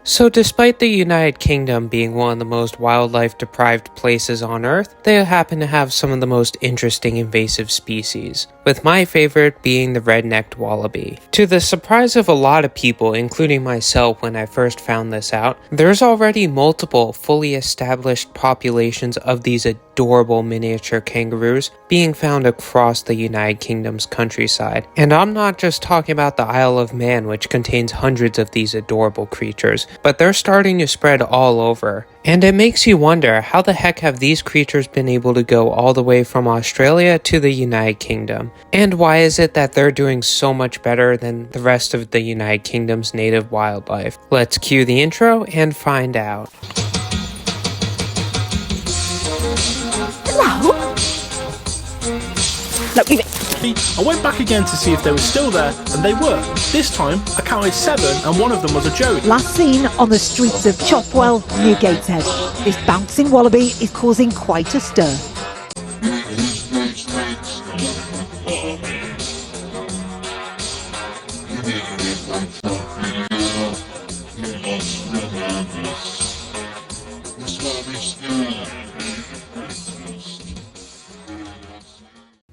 So despite the United Kingdom being one of the most wildlife-deprived places on Earth, they happen to have some of the most interesting invasive species, with my favorite being the red-necked wallaby. To the surprise of a lot of people, including myself when I first found this out, there's already multiple fully established populations of these adorable miniature kangaroos being found across the United Kingdom's countryside. And I'm not just talking about the Isle of Man, which contains hundreds of these adorable creatures, but they're starting to spread all over. And it makes you wonder, how the heck have these creatures been able to go all the way from Australia to the United Kingdom? And why is it that they're doing so much better than the rest of the United Kingdom's native wildlife? Let's cue the intro and find out. Hello? No, leave it. I went back again to see if they were still there, and they were. This time, I counted 7, and one of them was a joey. Last seen on the streets of Chopwell near Gateshead. This bouncing wallaby is causing quite a stir.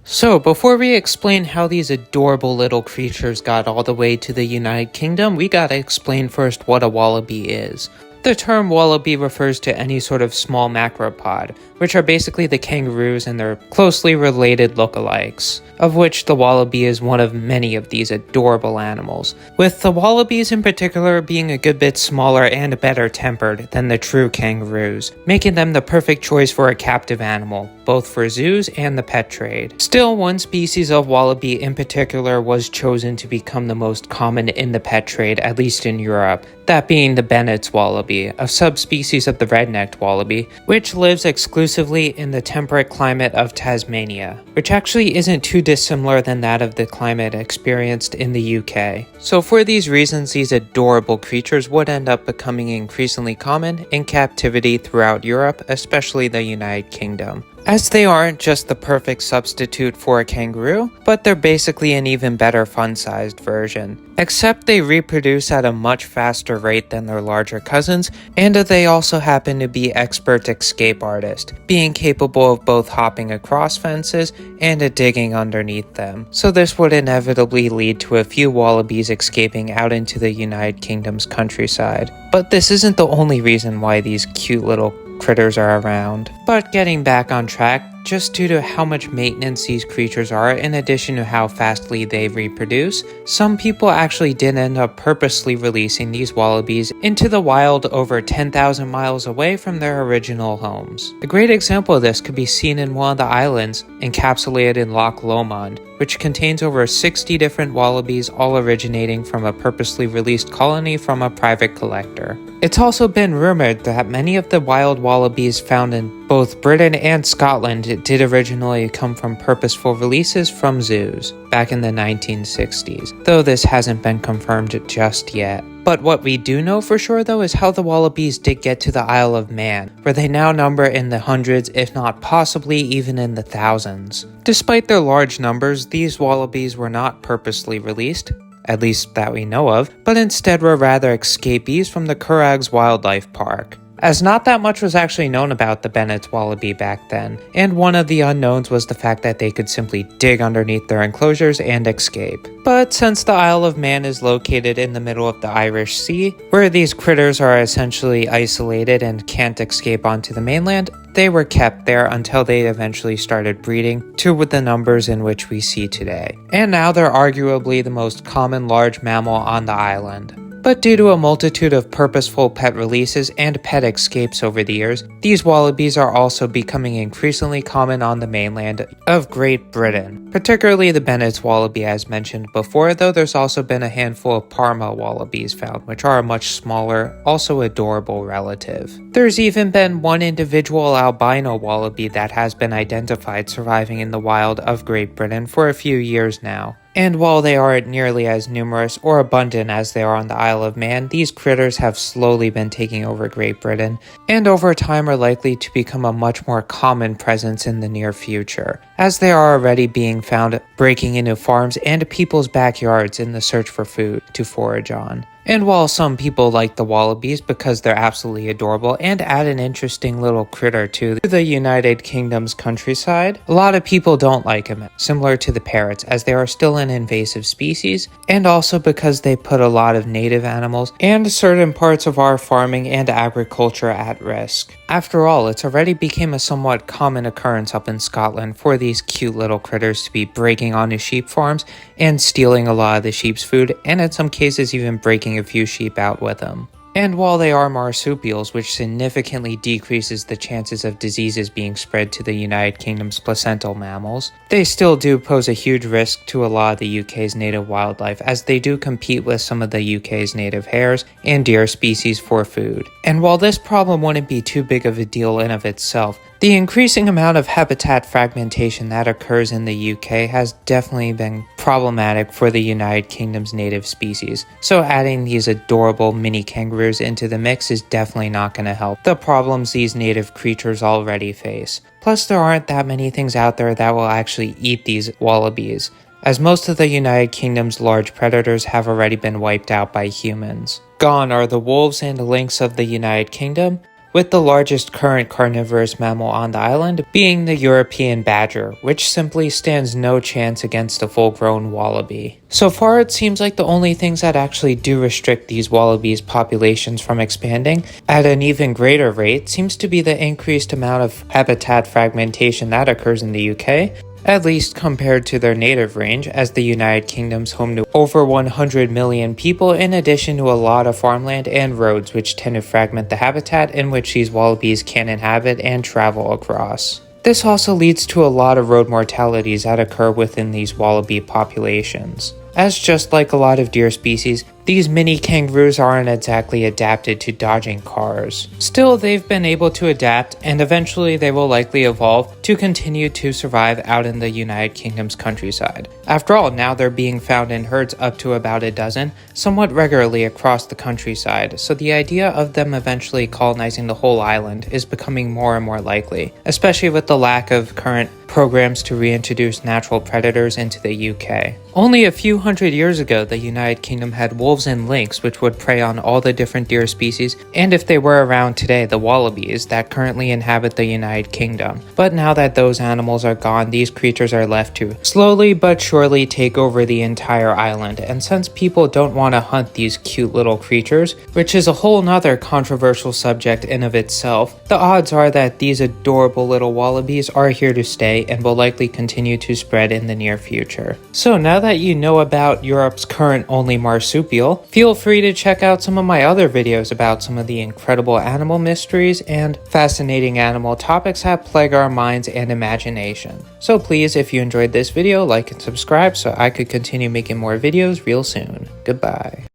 So, before we explain how these adorable little creatures got all the way to the United Kingdom, we gotta explain first what a wallaby is. The term wallaby refers to any sort of small macropod, which are basically the kangaroos and their closely related lookalikes, of which the wallaby is one of many of these adorable animals, with the wallabies in particular being a good bit smaller and better tempered than the true kangaroos, making them the perfect choice for a captive animal, both for zoos and the pet trade. Still, one species of wallaby in particular was chosen to become the most common in the pet trade, at least in Europe, that being the Bennetts wallaby, a subspecies of the red-necked wallaby, which lives exclusively in the temperate climate of Tasmania, which actually isn't too dissimilar than that of the climate experienced in the UK. So for these reasons, these adorable creatures would end up becoming increasingly common in captivity throughout Europe, especially the United Kingdom, as they aren't just the perfect substitute for a kangaroo, but they're basically an even better fun-sized version. Except they reproduce at a much faster rate than their larger cousins, and they also happen to be expert escape artists, being capable of both hopping across fences and digging underneath them. So this would inevitably lead to a few wallabies escaping out into the United Kingdom's countryside. But this isn't the only reason why these cute little critters are around. But getting back on track, just due to how much maintenance these creatures are, in addition to how fastly they reproduce, some people actually did end up purposely releasing these wallabies into the wild over 10,000 miles away from their original homes. A great example of this could be seen in one of the islands encapsulated in Loch Lomond, which contains over 60 different wallabies, all originating from a purposely released colony from a private collector. It's also been rumored that many of the wild wallabies found in both Britain and Scotland did originally come from purposeful releases from zoos back in the 1960s, though this hasn't been confirmed just yet. But what we do know for sure though is how the wallabies did get to the Isle of Man, where they now number in the hundreds, if not possibly even in the thousands. Despite their large numbers, these wallabies were not purposely released, at least that we know of, but instead were rather escapees from the Curraghs Wildlife Park, as not that much was actually known about the Bennetts wallaby back then, and one of the unknowns was the fact that they could simply dig underneath their enclosures and escape. But since the Isle of Man is located in the middle of the Irish Sea, where these critters are essentially isolated and can't escape onto the mainland, they were kept there until they eventually started breeding to the numbers in which we see today. And now they're arguably the most common large mammal on the island. But due to a multitude of purposeful pet releases and pet escapes over the years, these wallabies are also becoming increasingly common on the mainland of Great Britain, particularly the Bennetts wallaby as mentioned before, though there's also been a handful of Parma wallabies found, which are a much smaller, also adorable relative. There's even been one individual albino wallaby that has been identified surviving in the wild of Great Britain for a few years now. And while they aren't nearly as numerous or abundant as they are on the Isle of Man, these critters have slowly been taking over Great Britain, and over time are likely to become a much more common presence in the near future, as they are already being found breaking into farms and people's backyards in the search for food to forage on. And while some people like the wallabies because they're absolutely adorable and add an interesting little critter to the United Kingdom's countryside, a lot of people don't like them, similar to the parrots, as they are still an invasive species, and also because they put a lot of native animals and certain parts of our farming and agriculture at risk. After all, it's already become a somewhat common occurrence up in Scotland for these cute little critters to be breaking onto sheep farms and stealing a lot of the sheep's food, and in some cases even breaking a few sheep out with them. And while they are marsupials, which significantly decreases the chances of diseases being spread to the United Kingdom's placental mammals, they still do pose a huge risk to a lot of the UK's native wildlife, as they do compete with some of the UK's native hares and deer species for food. And while this problem wouldn't be too big of a deal in of itself, the increasing amount of habitat fragmentation that occurs in the UK has definitely been problematic for the United Kingdom's native species, so adding these adorable mini kangaroos into the mix is definitely not going to help the problems these native creatures already face. Plus, there aren't that many things out there that will actually eat these wallabies, as most of the United Kingdom's large predators have already been wiped out by humans. Gone are the wolves and lynx of the United Kingdom, with the largest current carnivorous mammal on the island being the European badger, which simply stands no chance against a full-grown wallaby. So far, it seems like the only things that actually do restrict these wallabies' populations from expanding at an even greater rate seems to be the increased amount of habitat fragmentation that occurs in the UK, at least compared to their native range, as the United Kingdom's home to over 100 million people, in addition to a lot of farmland and roads, which tend to fragment the habitat in which these wallabies can inhabit and travel across. This also leads to a lot of road mortalities that occur within these wallaby populations, as just like a lot of deer species, these mini kangaroos aren't exactly adapted to dodging cars. Still, they've been able to adapt, and eventually they will likely evolve to continue to survive out in the United Kingdom's countryside. After all, now they're being found in herds up to about a dozen, somewhat regularly across the countryside, so the idea of them eventually colonizing the whole island is becoming more and more likely, especially with the lack of current programs to reintroduce natural predators into the UK. Only a few hundred years ago, the United Kingdom had wolves and lynx, which would prey on all the different deer species, and if they were around today, the wallabies that currently inhabit the United Kingdom. But now that those animals are gone, these creatures are left to slowly but surely take over the entire island, and since people don't want to hunt these cute little creatures, which is a whole nother controversial subject in of itself, the odds are that these adorable little wallabies are here to stay and will likely continue to spread in the near future. So now that you know about Europe's current only marsupial, feel free to check out some of my other videos about some of the incredible animal mysteries and fascinating animal topics that plague our minds and imagination. So please, if you enjoyed this video, like and subscribe so I could continue making more videos real soon. Goodbye.